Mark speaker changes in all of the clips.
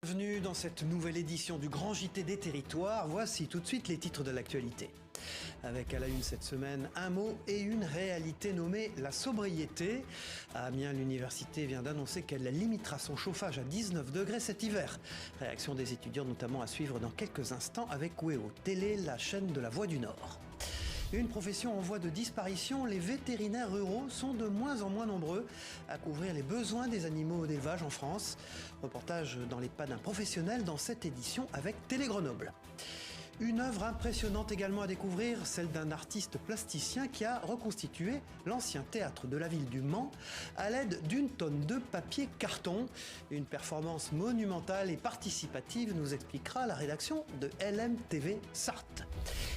Speaker 1: Bienvenue dans cette nouvelle édition du Grand JT des Territoires. Voici tout de suite les titres de l'actualité. Avec à la une cette semaine, un mot et une réalité nommée la sobriété. À Amiens, l'université vient d'annoncer qu'elle limitera son chauffage à 19 degrés cet hiver. Réaction des étudiants notamment à suivre dans quelques instants avec WEO Télé, la chaîne de la Voix du Nord. Une profession en voie de disparition, les vétérinaires ruraux sont de moins en moins nombreux à couvrir les besoins des animaux d'élevage en France. Reportage dans les pas d'un professionnel dans cette édition avec Télé Grenoble. Une œuvre impressionnante également à découvrir, celle d'un artiste plasticien qui a reconstitué l'ancien théâtre de la ville du Mans à l'aide d'une tonne de papier carton. Une performance monumentale et participative, nous expliquera la rédaction de LMTV Sarthe.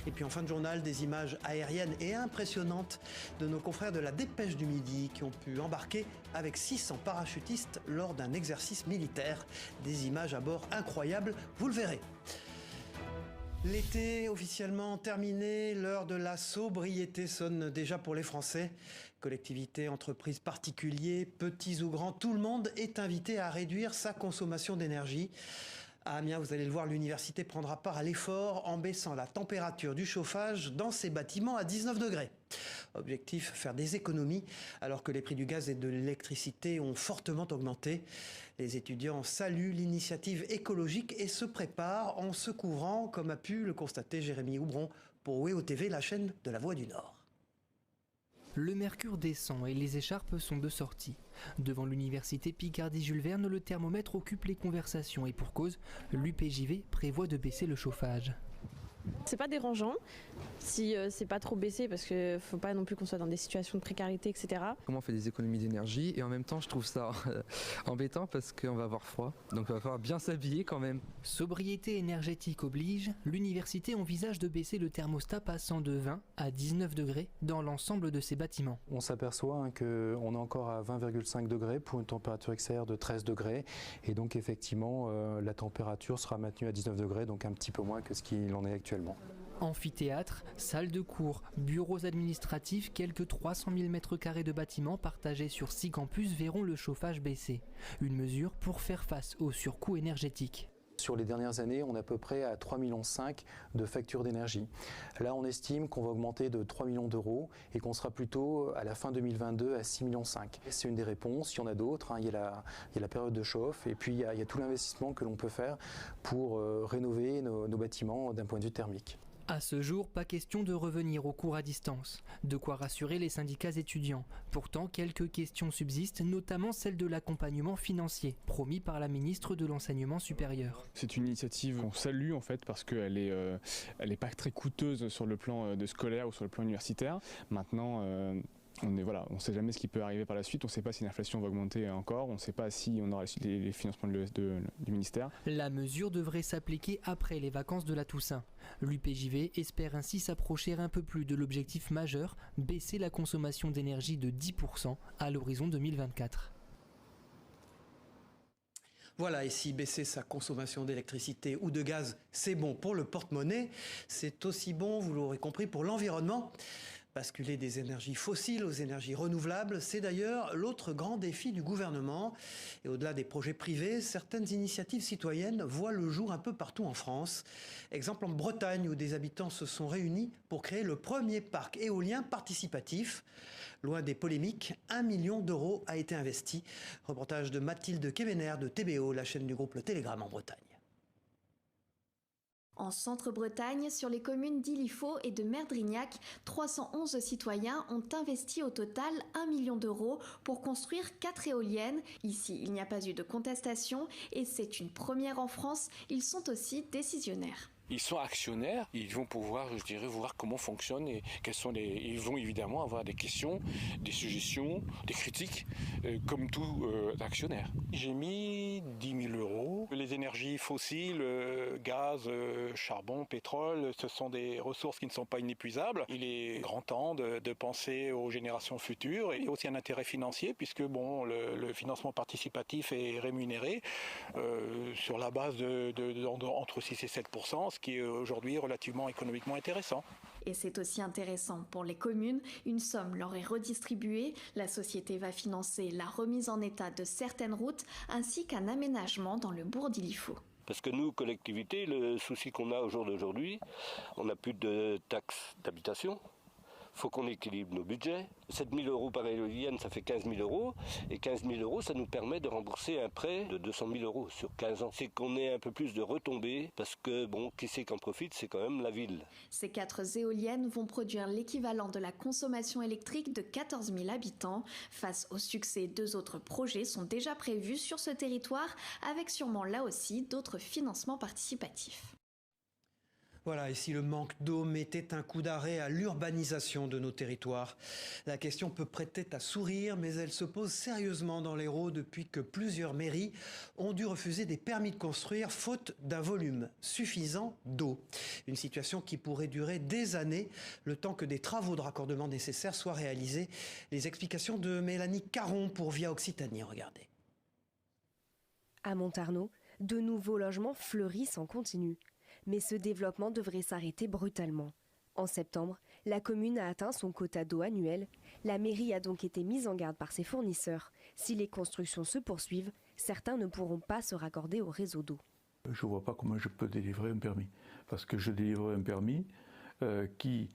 Speaker 1: Et puis en fin de journal, des images aériennes et impressionnantes de nos confrères de la Dépêche du Midi qui ont pu embarquer avec 600 parachutistes lors d'un exercice militaire. Des images à bord incroyables, vous le verrez. L'été officiellement terminé, l'heure de la sobriété sonne déjà pour les Français. Collectivités, entreprises, particuliers, petits ou grands, tout le monde est invité à réduire sa consommation d'énergie. À Amiens, vous allez le voir, l'université prendra part à l'effort en baissant la température du chauffage dans ses bâtiments à 19 degrés. Objectif, faire des économies alors que les prix du gaz et de l'électricité ont fortement augmenté. Les étudiants saluent l'initiative écologique et se préparent en se couvrant, comme a pu le constater Jérémy Houbron pour WEO TV, la chaîne de la Voix du Nord.
Speaker 2: Le mercure descend et les écharpes sont de sortie. Devant l'université Picardie-Jules Verne, le thermomètre occupe les conversations et pour cause, l'UPJV prévoit de baisser le chauffage.
Speaker 3: C'est pas dérangeant si c'est pas trop baissé parce qu'il faut pas non plus qu'on soit dans des situations de précarité, etc.
Speaker 4: Comment on fait des économies d'énergie et en même temps je trouve ça embêtant parce qu'on va avoir froid, donc on va falloir bien s'habiller quand même.
Speaker 2: Sobriété énergétique oblige, l'université envisage de baisser le thermostat passant de 20 à 19 degrés dans l'ensemble de ses bâtiments.
Speaker 5: On s'aperçoit qu'on est encore à 20,5 degrés pour une température extérieure de 13 degrés et donc effectivement la température sera maintenue à 19 degrés, donc un petit peu moins que ce qu'il en est actuellement.
Speaker 2: Amphithéâtre, salle de cours, bureaux administratifs, quelques 300 000 m² de bâtiments partagés sur 6 campus verront le chauffage baisser. Une mesure pour faire face au surcoût énergétique.
Speaker 5: Sur les dernières années, on est à peu près à 3,5 millions de factures d'énergie. Là, on estime qu'on va augmenter de 3 millions d'euros et qu'on sera plutôt à la fin 2022 à 6,5 millions. C'est une des réponses, il y en a d'autres. Il y a la période de chauffe et puis il y a tout l'investissement que l'on peut faire pour rénover nos bâtiments d'un point de vue thermique.
Speaker 2: À ce jour, pas question de revenir aux cours à distance. De quoi rassurer les syndicats étudiants. Pourtant, quelques questions subsistent, notamment celle de l'accompagnement financier, promis par la ministre de l'Enseignement supérieur.
Speaker 6: C'est une initiative qu'on salue en fait parce qu'elle est pas très coûteuse sur le plan de scolaire ou sur le plan universitaire. Maintenant, on ne sait jamais ce qui peut arriver par la suite, on ne sait pas si l'inflation va augmenter encore, on ne sait pas si on aura les financements du ministère.
Speaker 2: La mesure devrait s'appliquer après les vacances de la Toussaint. L'UPJV espère ainsi s'approcher un peu plus de l'objectif majeur, baisser la consommation d'énergie de 10% à l'horizon 2024.
Speaker 1: Voilà, et si baisser sa consommation d'électricité ou de gaz, c'est bon pour le porte-monnaie, c'est aussi bon, vous l'aurez compris, pour l'environnement. Basculer des énergies fossiles aux énergies renouvelables, c'est d'ailleurs l'autre grand défi du gouvernement. Et au-delà des projets privés, certaines initiatives citoyennes voient le jour un peu partout en France. Exemple en Bretagne, où des habitants se sont réunis pour créer le premier parc éolien participatif. Loin des polémiques, 1 million d'euros a été investi. Reportage de Mathilde Kevener de TBO, la chaîne du groupe Le Télégramme en Bretagne.
Speaker 7: En Centre-Bretagne, sur les communes d'Ilifaux et de Merdrignac, 311 citoyens ont investi au total 1 million d'euros pour construire 4 éoliennes. Ici, il n'y a pas eu de contestation et c'est une première en France. Ils sont aussi décisionnaires.
Speaker 8: Ils sont actionnaires, ils vont pouvoir, voir comment fonctionne et ils vont évidemment avoir des questions, des suggestions, des critiques, comme tout actionnaire. J'ai mis 10 000 euros. Les énergies fossiles, gaz, charbon, pétrole, ce sont des ressources qui ne sont pas inépuisables. Il est grand temps de penser aux générations futures et aussi un intérêt financier puisque le financement participatif est rémunéré sur la base entre 6 et 7%. Ce qui est aujourd'hui relativement économiquement intéressant.
Speaker 7: Et c'est aussi intéressant pour les communes, une somme leur est redistribuée, la société va financer la remise en état de certaines routes ainsi qu'un aménagement dans le bourg d'Ilifaux.
Speaker 9: Parce que nous, collectivités, le souci qu'on a au jour d'aujourd'hui, on n'a plus de taxes d'habitation. Il faut qu'on équilibre nos budgets. 7 000 € par éolienne, ça fait 15 000 €. Et 15 000 €, ça nous permet de rembourser un prêt de 200 000 € sur 15 ans. C'est qu'on ait un peu plus de retombées, parce que, bon, qui c'est qu'en profite, c'est quand même la ville.
Speaker 7: Ces 4 éoliennes vont produire l'équivalent de la consommation électrique de 14 000 habitants. Face au succès, 2 autres projets sont déjà prévus sur ce territoire, avec sûrement là aussi d'autres financements participatifs.
Speaker 1: Voilà, et si le manque d'eau mettait un coup d'arrêt à l'urbanisation de nos territoires? La question peut prêter à sourire, mais elle se pose sérieusement dans l'Hérault depuis que plusieurs mairies ont dû refuser des permis de construire faute d'un volume suffisant d'eau. Une situation qui pourrait durer des années, le temps que des travaux de raccordement nécessaires soient réalisés. Les explications de Mélanie Caron pour Via Occitanie, regardez.
Speaker 10: À Montarnot, de nouveaux logements fleurissent en continu. Mais ce développement devrait s'arrêter brutalement. En septembre, la commune a atteint son quota d'eau annuel. La mairie a donc été mise en garde par ses fournisseurs. Si les constructions se poursuivent, certains ne pourront pas se raccorder au réseau d'eau.
Speaker 11: Je ne vois pas comment je peux délivrer un permis. Parce que je délivrerai un permis qui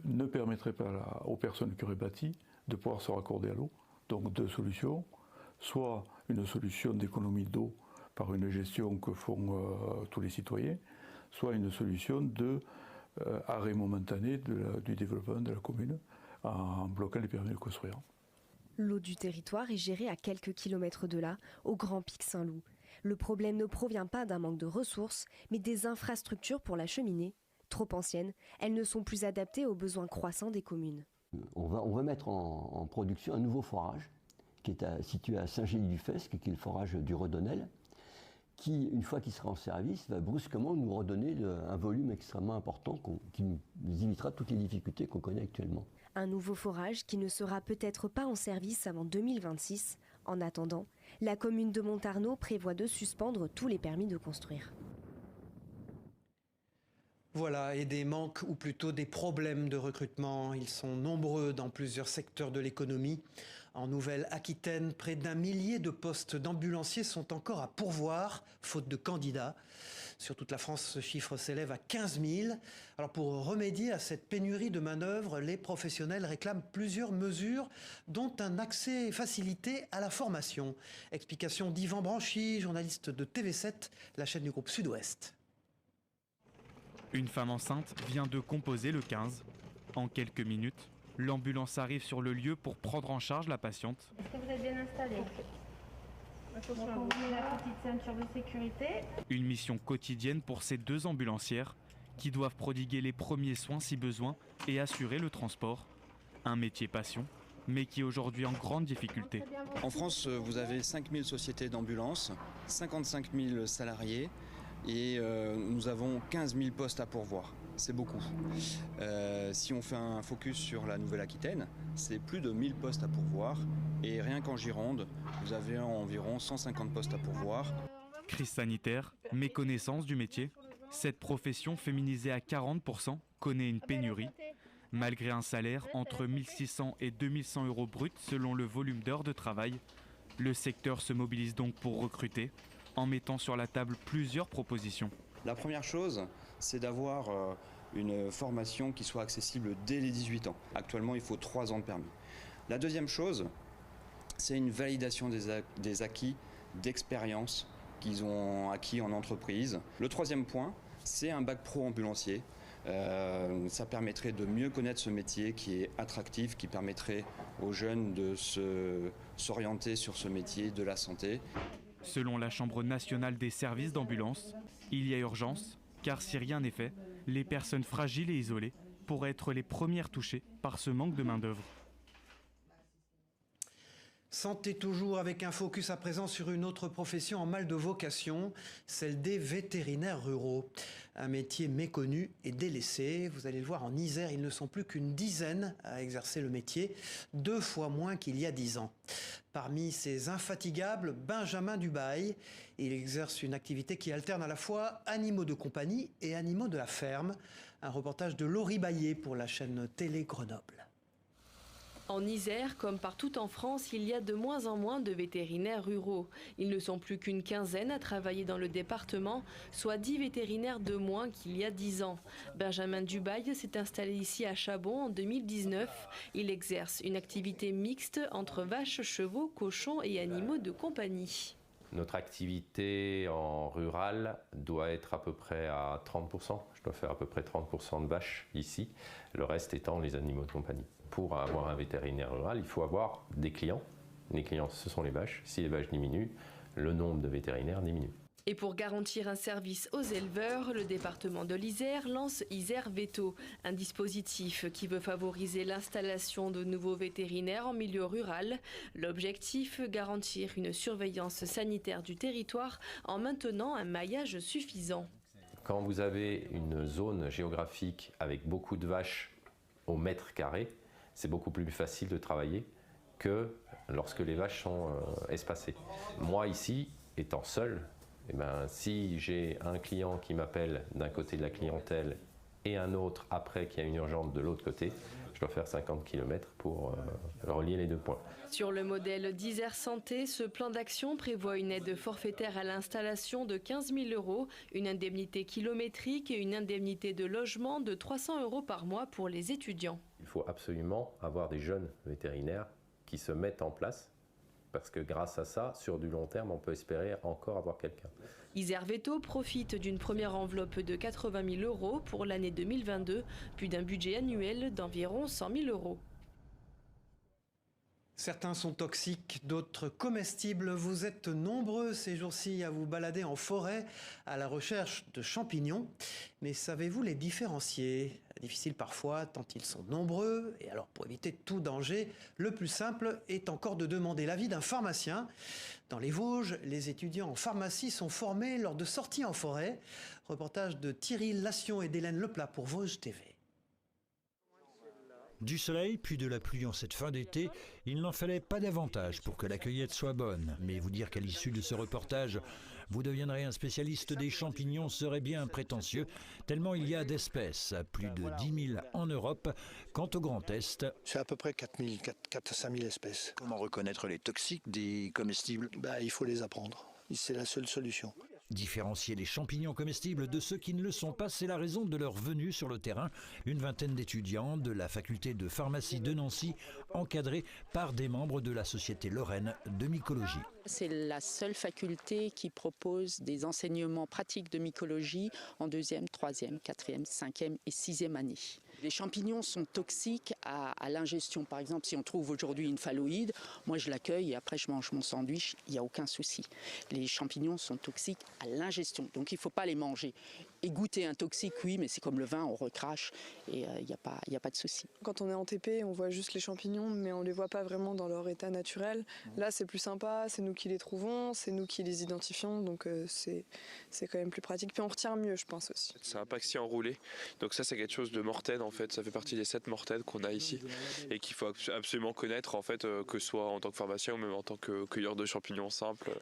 Speaker 11: ne permettrait pas aux personnes qui auraient bâti de pouvoir se raccorder à l'eau. Donc 2 solutions. Soit une solution d'économie d'eau par une gestion que font tous les citoyens, soit une solution d'arrêt momentané du développement de la commune en bloquant les permis de construire.
Speaker 10: L'eau du territoire est gérée à quelques kilomètres de là, au Grand Pic Saint-Loup. Le problème ne provient pas d'un manque de ressources, mais des infrastructures pour la cheminée. Trop anciennes, elles ne sont plus adaptées aux besoins croissants des communes.
Speaker 12: On va mettre en production un nouveau forage qui est situé à Saint-Gély-du-Fesque, qui est le forage du Redonnel, qui, une fois qu'il sera en service, va brusquement nous redonner un volume extrêmement important qui nous évitera toutes les difficultés qu'on connaît actuellement.
Speaker 10: Un nouveau forage qui ne sera peut-être pas en service avant 2026. En attendant, la commune de Montarnot prévoit de suspendre tous les permis de construire.
Speaker 1: Voilà, et des manques ou plutôt des problèmes de recrutement, ils sont nombreux dans plusieurs secteurs de l'économie. En Nouvelle-Aquitaine, près d'1 millier de postes d'ambulanciers sont encore à pourvoir, faute de candidats. Sur toute la France, ce chiffre s'élève à 15 000. Alors pour remédier à cette pénurie de manœuvres, les professionnels réclament plusieurs mesures, dont un accès facilité à la formation. Explication d'Yvan Branchy, journaliste de TV7, la chaîne du groupe Sud-Ouest.
Speaker 13: Une femme enceinte vient de composer le 15. En quelques minutes, l'ambulance arrive sur le lieu pour prendre en charge la patiente.
Speaker 14: Est-ce que vous êtes bien installé? Attention, vous mettez la petite ceinture de sécurité.
Speaker 13: Une mission quotidienne pour ces 2 ambulancières qui doivent prodiguer les premiers soins si besoin et assurer le transport. Un métier passion, mais qui est aujourd'hui en grande difficulté.
Speaker 15: En France, vous avez 5000 sociétés d'ambulance, 55 000 salariés. Et nous avons 15 000 postes à pourvoir. C'est beaucoup. Si on fait un focus sur la Nouvelle-Aquitaine, c'est plus de 1000 postes à pourvoir. Et rien qu'en Gironde, vous avez environ 150 postes à pourvoir.
Speaker 13: Crise sanitaire, méconnaissance du métier. Cette profession féminisée à 40% connaît une pénurie. Malgré un salaire entre 1 600 et 2 100 € bruts selon le volume d'heures de travail, le secteur se mobilise donc pour recruter, en mettant sur la table plusieurs propositions.
Speaker 15: La première chose, c'est d'avoir une formation qui soit accessible dès les 18 ans. Actuellement, il faut 3 ans de permis. La deuxième chose, c'est une validation des acquis d'expérience qu'ils ont acquis en entreprise. Le troisième point, c'est un bac pro ambulancier. Ça permettrait de mieux connaître ce métier qui est attractif, qui permettrait aux jeunes de s'orienter sur ce métier de la santé.
Speaker 13: Selon la Chambre nationale des services d'ambulance, il y a urgence, car si rien n'est fait, les personnes fragiles et isolées pourraient être les premières touchées par ce manque de main-d'œuvre.
Speaker 1: Santé toujours, avec un focus à présent sur une autre profession en mal de vocation, celle des vétérinaires ruraux. Un métier méconnu et délaissé. Vous allez le voir, en Isère, ils ne sont plus qu'une dizaine à exercer le métier, 2 fois moins qu'il y a 10 ans. Parmi ces infatigables, Benjamin Dubail. Il exerce une activité qui alterne à la fois animaux de compagnie et animaux de la ferme. Un reportage de Laurie Baillet pour la chaîne Télé Grenoble.
Speaker 16: En Isère, comme partout en France, il y a de moins en moins de vétérinaires ruraux. Ils ne sont plus qu'une quinzaine à travailler dans le département, soit 10 vétérinaires de moins qu'il y a 10 ans. Benjamin Dubail s'est installé ici à Chabon en 2019. Il exerce une activité mixte entre vaches, chevaux, cochons et animaux de compagnie.
Speaker 17: Notre activité en rural doit être à peu près à 30%. Je dois faire à peu près 30% de vaches ici, le reste étant les animaux de compagnie. Pour avoir un vétérinaire rural, il faut avoir des clients. Les clients, ce sont les vaches. Si les vaches diminuent, le nombre de vétérinaires diminue.
Speaker 16: Et pour garantir un service aux éleveurs, le département de l'Isère lance Isère Veto, un dispositif qui veut favoriser l'installation de nouveaux vétérinaires en milieu rural. L'objectif, garantir une surveillance sanitaire du territoire en maintenant un maillage suffisant.
Speaker 17: Quand vous avez une zone géographique avec beaucoup de vaches au mètre carré, c'est beaucoup plus facile de travailler que lorsque les vaches sont espacées. Moi ici, étant seul, si j'ai un client qui m'appelle d'un côté de la clientèle et un autre après qui a une urgence de l'autre côté, je dois faire 50 km pour relier les 2 points.
Speaker 16: Sur le modèle d'Isère Santé, ce plan d'action prévoit une aide forfaitaire à l'installation de 15 000 €, une indemnité kilométrique et une indemnité de logement de 300 € par mois pour les étudiants.
Speaker 17: Il faut absolument avoir des jeunes vétérinaires qui se mettent en place parce que grâce à ça, sur du long terme, on peut espérer encore avoir quelqu'un.
Speaker 16: Isère Veto profite d'une première enveloppe de 80 000 € pour l'année 2022, puis d'un budget annuel d'environ 100 000 €.
Speaker 1: Certains sont toxiques, d'autres comestibles. Vous êtes nombreux ces jours-ci à vous balader en forêt à la recherche de champignons. Mais savez-vous les différencier? Difficile parfois tant ils sont nombreux. Et alors pour éviter tout danger, le plus simple est encore de demander l'avis d'un pharmacien. Dans les Vosges, les étudiants en pharmacie sont formés lors de sorties en forêt. Reportage de Thierry Lassion et d'Hélène Leplat pour Vosges TV.
Speaker 18: Du soleil, puis de la pluie en cette fin d'été, il n'en fallait pas davantage pour que la cueillette soit bonne. Mais vous dire qu'à l'issue de ce reportage, vous deviendrez un spécialiste des champignons serait bien prétentieux, tellement il y a d'espèces, plus de 10 000 en Europe. Quant au Grand Est,
Speaker 19: c'est à peu près 4 à 5 000 espèces.
Speaker 20: Comment reconnaître les toxiques des comestibles?
Speaker 19: Il faut les apprendre, c'est la seule solution.
Speaker 18: Différencier les champignons comestibles de ceux qui ne le sont pas, c'est la raison de leur venue sur le terrain. Une vingtaine d'étudiants de la faculté de pharmacie de Nancy, encadrés par des membres de la Société Lorraine de mycologie.
Speaker 21: C'est la seule faculté qui propose des enseignements pratiques de mycologie en 2e, 3e, 4e, 5e et 6e année. Les champignons sont toxiques à l'ingestion. Par exemple, si on trouve aujourd'hui une phalloïde, moi je l'accueille et après je mange mon sandwich, il n'y a aucun souci. Les champignons sont toxiques à l'ingestion, donc il ne faut pas les manger. Et goûter un toxique, oui, mais c'est comme le vin, on recrache et il n'y a pas de souci.
Speaker 22: Quand on est en TP, on voit juste les champignons, mais on ne les voit pas vraiment dans leur état naturel. Là, c'est plus sympa, c'est nous qui les trouvons, c'est nous qui les identifions, donc c'est quand même plus pratique. Puis on retient mieux, je pense aussi.
Speaker 23: C'est un paxi enroulé, donc ça c'est quelque chose de mortel en fait, ça fait partie des 7 mortels qu'on a ici et qu'il faut absolument connaître en fait, que ce soit en tant que pharmacien ou même en tant que cueilleur de champignons simples.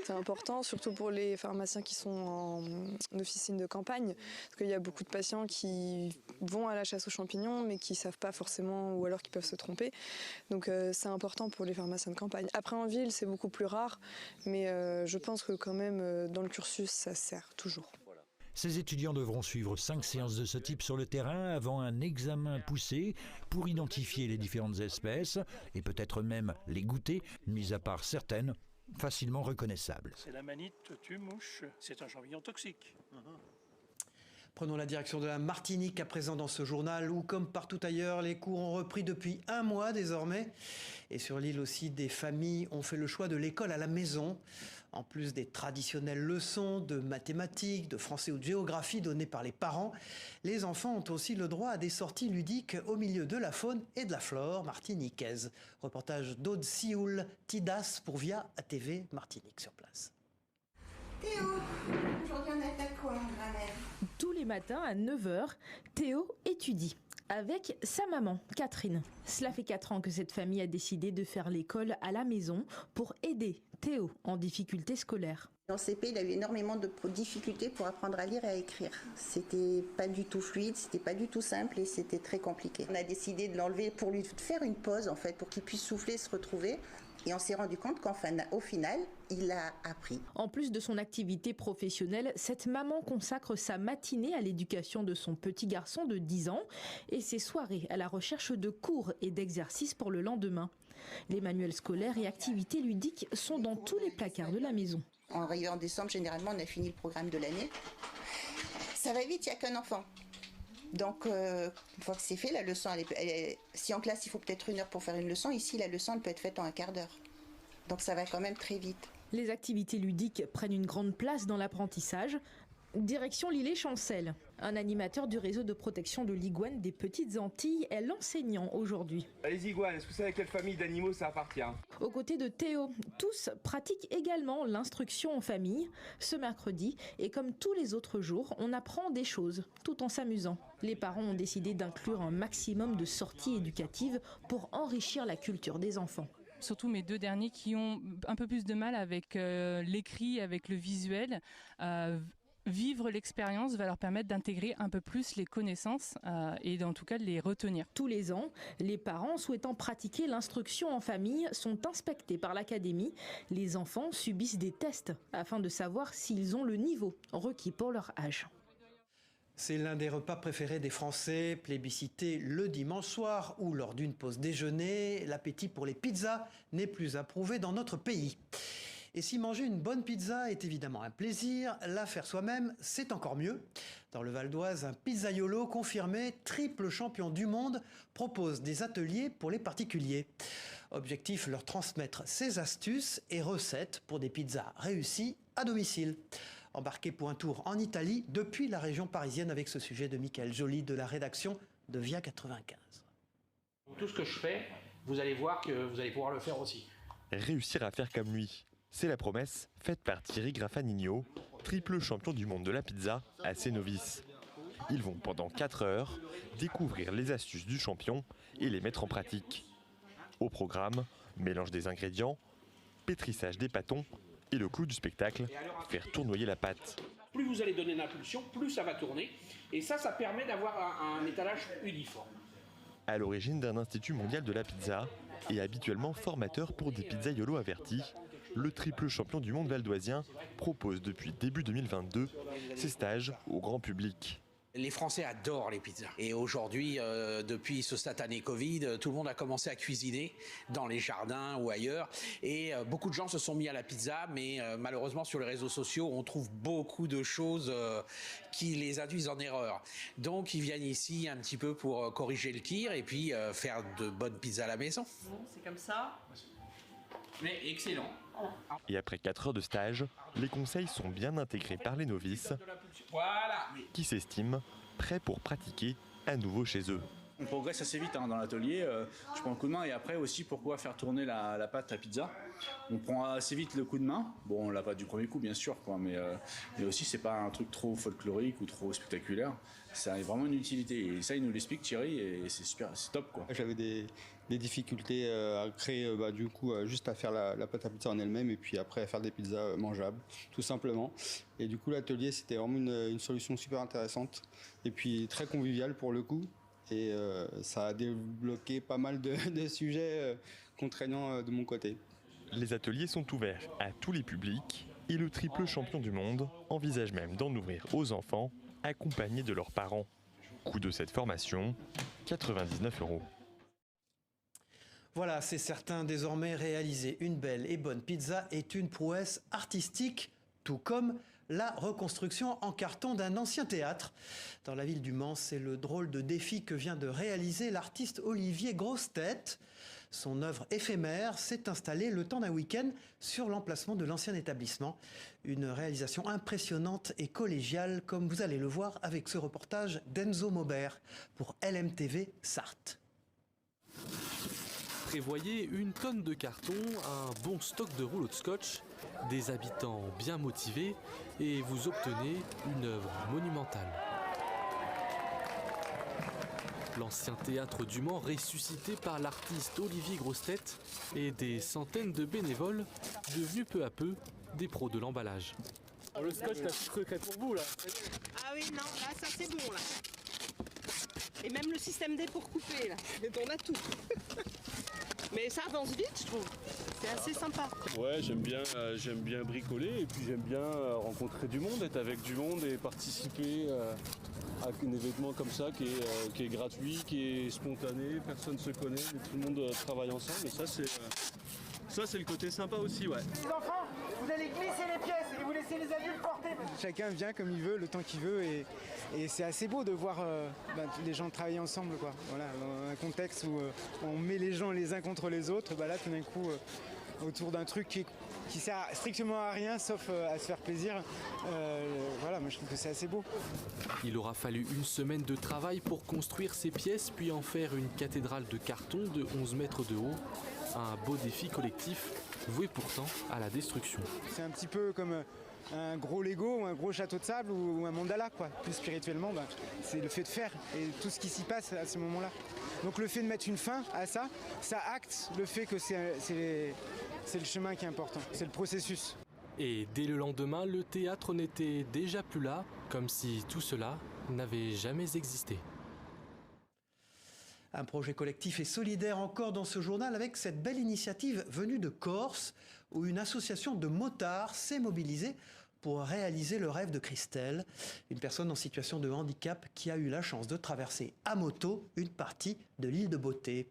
Speaker 22: C'est important, surtout pour les pharmaciens qui sont en officine de campagne, parce qu'il y a beaucoup de patients qui vont à la chasse aux champignons, mais qui ne savent pas forcément, ou alors qui peuvent se tromper. Donc c'est important pour les pharmaciens de campagne. Après en ville, c'est beaucoup plus rare, mais je pense que quand même, dans le cursus, ça sert toujours.
Speaker 18: Ces étudiants devront suivre 5 séances de ce type sur le terrain avant un examen poussé pour identifier les différentes espèces et peut-être même les goûter, mis à part certaines facilement reconnaissables.
Speaker 24: C'est la manite tue-mouche, c'est un champignon toxique.
Speaker 1: Prenons la direction de la Martinique à présent dans ce journal où, comme partout ailleurs, les cours ont repris depuis 1 mois désormais. Et sur l'île aussi, des familles ont fait le choix de l'école à la maison. En plus des traditionnelles leçons de mathématiques, de français ou de géographie données par les parents, les enfants ont aussi le droit à des sorties ludiques au milieu de la faune et de la flore martiniquaise. Reportage d'Aude Sioul Tidas pour Via ATV Martinique sur place.
Speaker 3: Théo, aujourd'hui on attaque quoi, grand-mère ?
Speaker 4: Tous les matins à 9h, Théo étudie avec sa maman, Catherine. Cela fait 4 ans que cette famille a décidé de faire l'école à la maison pour aider Théo en difficulté scolaire.
Speaker 3: En CP, il a eu énormément de difficultés pour apprendre à lire et à écrire. C'était pas du tout fluide, c'était pas du tout simple et c'était très compliqué. On a décidé de l'enlever pour lui faire une pause en fait, pour qu'il puisse souffler, se retrouver. Et on s'est rendu compte qu'au final, il a appris.
Speaker 4: En plus de son activité professionnelle, cette maman consacre sa matinée à l'éducation de son petit garçon de 10 ans et ses soirées à la recherche de cours et d'exercices pour le lendemain. Les manuels scolaires et activités ludiques sont dans tous les placards de la maison.
Speaker 3: En décembre, généralement, on a fini le programme de l'année. Ça va vite, il n'y a qu'un enfant. Donc, une fois que c'est fait, la leçon, si en classe, il faut peut-être 1 heure pour faire une leçon, ici, la leçon, elle peut être faite en un quart d'heure. Donc, ça va quand même très vite.
Speaker 4: Les activités ludiques prennent une grande place dans l'apprentissage. Direction l'îlet-Chancel. Un animateur du réseau de protection de l'iguane des Petites Antilles est l'enseignant aujourd'hui.
Speaker 5: Les iguanes, est-ce que vous savez à quelle famille d'animaux ça appartient ?
Speaker 4: Aux côtés de Théo, tous pratiquent également l'instruction en famille. Ce mercredi, et comme tous les autres jours, on apprend des choses, tout en s'amusant. Les parents ont décidé d'inclure un maximum de sorties éducatives pour enrichir la culture des enfants.
Speaker 6: Surtout mes 2 derniers qui ont un peu plus de mal avec l'écrit, avec le visuel. Vivre l'expérience va leur permettre d'intégrer un peu plus les connaissances et en tout cas de les retenir.
Speaker 4: Tous les ans, les parents souhaitant pratiquer l'instruction en famille sont inspectés par l'académie. Les enfants subissent des tests afin de savoir s'ils ont le niveau requis pour leur âge.
Speaker 1: C'est l'un des repas préférés des Français, plébiscité le dimanche soir ou lors d'une pause déjeuner. L'appétit pour les pizzas n'est plus à prouver dans notre pays. Et si manger une bonne pizza est évidemment un plaisir, la faire soi-même, c'est encore mieux. Dans le Val d'Oise, un pizzaiolo confirmé, triple champion du monde, propose des ateliers pour les particuliers. Objectif, leur transmettre ses astuces et recettes pour des pizzas réussies à domicile. Embarqué pour un tour en Italie depuis la région parisienne avec ce sujet de Michael Joly de la rédaction de Via 95.
Speaker 25: Tout ce que je fais, vous allez voir que vous allez pouvoir le faire aussi.
Speaker 26: Réussir à faire comme lui. C'est la promesse faite par Thierry Graffagnino, triple champion du monde de la pizza à ses novices. Ils vont pendant 4 heures découvrir les astuces du champion et les mettre en pratique. Au programme, mélange des ingrédients, pétrissage des pâtons et le clou du spectacle, faire tournoyer la pâte.
Speaker 25: Plus vous allez donner d'impulsion, plus ça va tourner. Et ça permet d'avoir un étalage uniforme.
Speaker 26: À l'origine d'un institut mondial de la pizza et habituellement formateur pour des pizzaiolos avertis, le triple champion du monde valdoisien propose depuis début 2022 ses stages au grand public.
Speaker 25: Les Français adorent les pizzas. Et aujourd'hui, depuis ce satané Covid, tout le monde a commencé à cuisiner dans les jardins ou ailleurs. Et beaucoup de gens se sont mis à la pizza, mais malheureusement sur les réseaux sociaux, on trouve beaucoup de choses qui les induisent en erreur. Donc ils viennent ici un petit peu pour corriger le tir et puis faire de bonnes pizzas à la maison.
Speaker 6: C'est comme ça. Mais excellent.
Speaker 26: Et après 4 heures de stage, les conseils sont bien intégrés par les novices qui s'estiment prêts pour pratiquer à nouveau chez eux.
Speaker 27: On progresse assez vite dans l'atelier, je prends un coup de main et après aussi pourquoi faire tourner la pâte à pizza. On prend assez vite le coup de main, bon on l'a pas du premier coup bien sûr, mais aussi c'est pas un truc trop folklorique ou trop spectaculaire, ça a vraiment une utilité et ça il nous l'explique Thierry et c'est super, c'est top quoi.
Speaker 28: J'avais des difficultés à créer du coup juste à faire la pâte à pizza en elle-même et puis après à faire des pizzas mangeables tout simplement et du coup l'atelier c'était vraiment une solution super intéressante et puis très conviviale pour le coup. Et ça a débloqué pas mal de sujets contraignants de mon côté.
Speaker 26: Les ateliers sont ouverts à tous les publics et le triple champion du monde envisage même d'en ouvrir aux enfants accompagnés de leurs parents. Coût de cette formation, 99 €.
Speaker 1: Voilà, c'est certain, désormais réaliser une belle et bonne pizza est une prouesse artistique, tout comme la reconstruction en carton d'un ancien théâtre. Dans la ville du Mans, c'est le drôle de défi que vient de réaliser l'artiste Olivier Grossetête. Son œuvre éphémère s'est installée le temps d'un week-end sur l'emplacement de l'ancien établissement. Une réalisation impressionnante et collégiale, comme vous allez le voir avec ce reportage d'Enzo Maubert pour LMTV Sarthe.
Speaker 2: Prévoyez une tonne de carton, un bon stock de rouleaux de scotch, des habitants bien motivés et vous obtenez une œuvre monumentale. L'ancien théâtre du Mans ressuscité par l'artiste Olivier Grossetête et des centaines de bénévoles devenus peu à peu des pros de l'emballage.
Speaker 7: Le scotch, la petite secrète pour vous là.
Speaker 8: Ah oui, non, là ça c'est bon là. Et même le système D pour couper là, on a tout. Mais ça avance vite je trouve, c'est assez sympa.
Speaker 7: Ouais, j'aime bien bricoler et puis j'aime bien rencontrer du monde, être avec du monde et participer à un événement comme ça qui est gratuit, qui est spontané, personne ne se connaît, mais tout le monde travaille ensemble et ça c'est le côté sympa aussi, ouais.
Speaker 9: Les enfants, vous allez glisser les pièces et vous laissez les adultes porter.
Speaker 10: Chacun vient comme il veut, le temps qu'il veut et c'est assez beau de voir les gens travailler ensemble, quoi. Voilà, dans un contexte où on met les gens les uns contre les autres, là tout d'un coup autour d'un truc qui sert strictement à rien sauf à se faire plaisir. Voilà, moi je trouve que c'est assez beau.
Speaker 2: Il aura fallu une semaine de travail pour construire ces pièces puis en faire une cathédrale de carton de 11 mètres de haut. Un beau défi collectif, voué pourtant à la destruction.
Speaker 10: C'est un petit peu comme un gros Lego ou un gros château de sable ou un mandala, quoi. Plus spirituellement, c'est le fait de faire et tout ce qui s'y passe à ce moment-là. Donc le fait de mettre une fin à ça, ça acte le fait que c'est le chemin qui est important, c'est le processus.
Speaker 2: Et dès le lendemain, le théâtre n'était déjà plus là, comme si tout cela n'avait jamais existé.
Speaker 1: Un projet collectif et solidaire encore dans ce journal avec cette belle initiative venue de Corse où une association de motards s'est mobilisée pour réaliser le rêve de Christelle, une personne en situation de handicap qui a eu la chance de traverser à moto une partie de l'île de Beauté.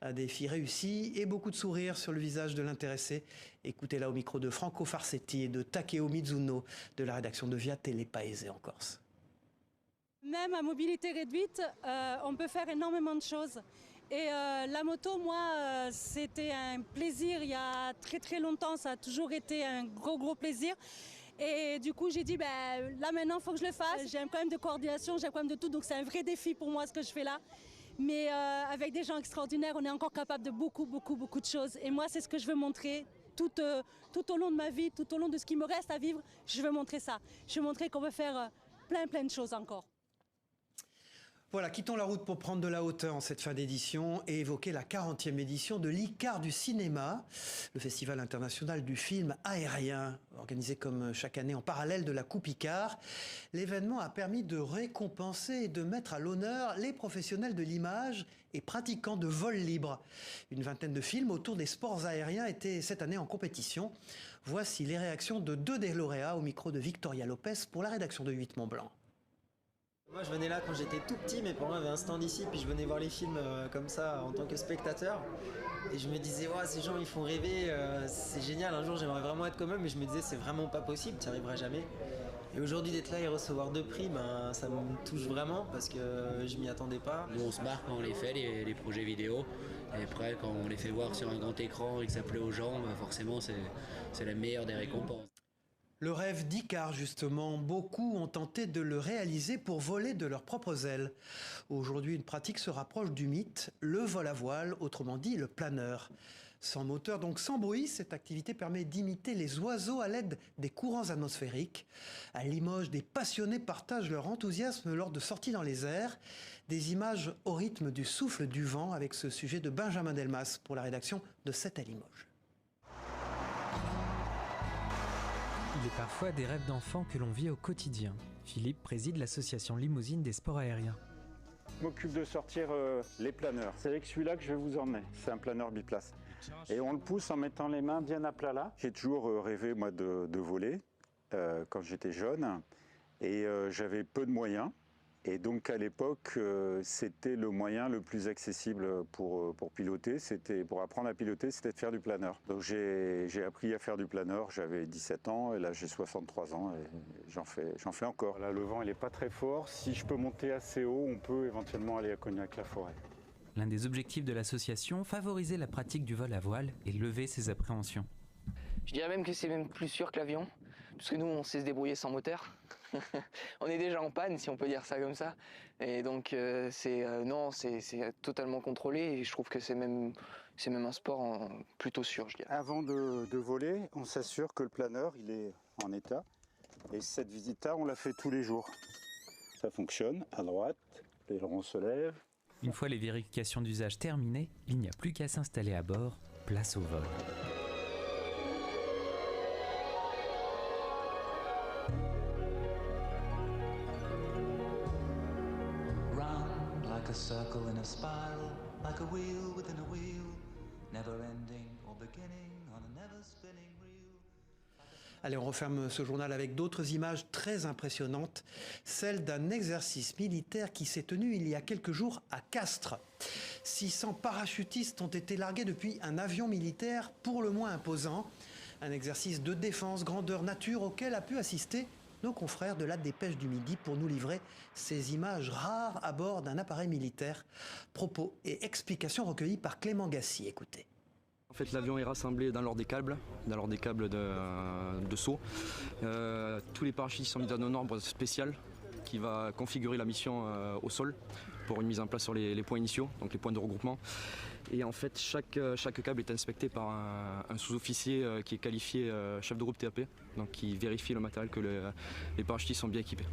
Speaker 1: Un défi réussi et beaucoup de sourires sur le visage de l'intéressé. Écoutez-la au micro de Franco Farsetti et de Takeo Mizuno de la rédaction de Via Télé Paese en Corse.
Speaker 11: Même à mobilité réduite, on peut faire énormément de choses. Et la moto, moi, c'était un plaisir il y a très très longtemps. Ça a toujours été un gros plaisir. Et du coup, j'ai dit, là maintenant, il faut que je le fasse. J'ai un problème de coordination, j'ai un problème de tout. Donc c'est un vrai défi pour moi ce que je fais là. Mais avec des gens extraordinaires, on est encore capable de beaucoup de choses. Et moi, c'est ce que je veux montrer. Tout au long de ma vie, tout au long de ce qui me reste à vivre, je veux montrer ça. Je veux montrer qu'on peut faire plein de choses encore.
Speaker 1: Voilà, quittons la route pour prendre de la hauteur en cette fin d'édition et évoquer la 40e édition de l'Icare du cinéma, le festival international du film aérien, organisé comme chaque année en parallèle de la Coupe Icare. L'événement a permis de récompenser et de mettre à l'honneur les professionnels de l'image et pratiquants de vol libre. Une vingtaine de films autour des sports aériens étaient cette année en compétition. Voici les réactions de deux des lauréats au micro de Victoria Lopez pour la rédaction de 8 Mont-Blanc.
Speaker 12: Moi je venais là quand j'étais tout petit, mes parents avaient un stand ici, puis je venais voir les films comme ça en tant que spectateur. Et je me disais, ouais, ces gens ils font rêver, c'est génial, un jour j'aimerais vraiment être comme eux, mais je me disais c'est vraiment pas possible, tu n'y arriveras jamais. Et aujourd'hui d'être là et recevoir 2 prix, ça me touche vraiment parce que je m'y attendais pas.
Speaker 14: Nous on se marre quand on les fait, les projets vidéo. Et après quand on les fait voir sur un grand écran et que ça plaît aux gens, forcément c'est la meilleure des récompenses.
Speaker 1: Le rêve d'Icare, justement, beaucoup ont tenté de le réaliser pour voler de leurs propres ailes. Aujourd'hui, une pratique se rapproche du mythe, le vol à voile, autrement dit le planeur. Sans moteur, donc sans bruit, cette activité permet d'imiter les oiseaux à l'aide des courants atmosphériques. À Limoges, des passionnés partagent leur enthousiasme lors de sorties dans les airs. Des images au rythme du souffle du vent avec ce sujet de Benjamin Delmas pour la rédaction de 7 à Limoges.
Speaker 29: Il est parfois des rêves d'enfants que l'on vit au quotidien. Philippe préside l'association Limousine des sports aériens.
Speaker 30: Je m'occupe de sortir les planeurs. C'est avec celui-là que je vais vous emmener. C'est un planeur biplace. Et on le pousse en mettant les mains bien à plat là. J'ai toujours rêvé moi de voler quand j'étais jeune. Et j'avais peu de moyens. Et donc à l'époque, c'était le moyen le plus accessible pour piloter. Pour apprendre à piloter, c'était de faire du planeur. Donc j'ai appris à faire du planeur, j'avais 17 ans et là j'ai 63 ans et j'en fais encore. Là le vent il n'est pas très fort. Si je peux monter assez haut, on peut éventuellement aller à Cognac-la-Forêt.
Speaker 29: L'un des objectifs de l'association, favoriser la pratique du vol à voile et lever ses appréhensions.
Speaker 13: Je dirais même que c'est même plus sûr que l'avion, parce que nous on sait se débrouiller sans moteur. On est déjà en panne, si on peut dire ça comme ça. Et donc c'est totalement contrôlé et je trouve que c'est même un sport plutôt sûr, je dirais.
Speaker 30: Avant de voler, on s'assure que le planeur il est en état. Et cette visite-là, on la fait tous les jours. Ça fonctionne, à droite, l'aileron se lève.
Speaker 29: Une fois les vérifications d'usage terminées, il n'y a plus qu'à s'installer à bord, place au vol.
Speaker 15: Round like a circle in a spiral, like a wheel within a wheel, never ending or beginning on a never spinning reel.
Speaker 1: Allez, on referme ce journal avec d'autres images très impressionnantes, celle d'un exercice militaire qui s'est tenu il y a quelques jours à Castres. 600 parachutistes ont été largués depuis un avion militaire pour le moins imposant. Un exercice de défense grandeur nature auquel a pu assister nos confrères de la Dépêche du Midi pour nous livrer ces images rares à bord d'un appareil militaire. Propos et explications recueillis par Clément Gassi. Écoutez.
Speaker 16: En fait, l'avion est rassemblé dans l'ordre des câbles de saut. Tous les parachutistes sont mis dans un ordre spécial qui va configurer la mission au sol pour une mise en place sur les points initiaux, donc les points de regroupement. Et en fait, chaque câble est inspecté par un sous-officier qui est qualifié chef de groupe TAP, donc qui vérifie le matériel que les parachutistes sont bien équipés.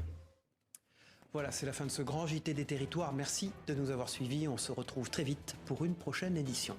Speaker 1: Voilà, c'est la fin de ce grand JT des territoires. Merci de nous avoir suivis. On se retrouve très vite pour une prochaine édition.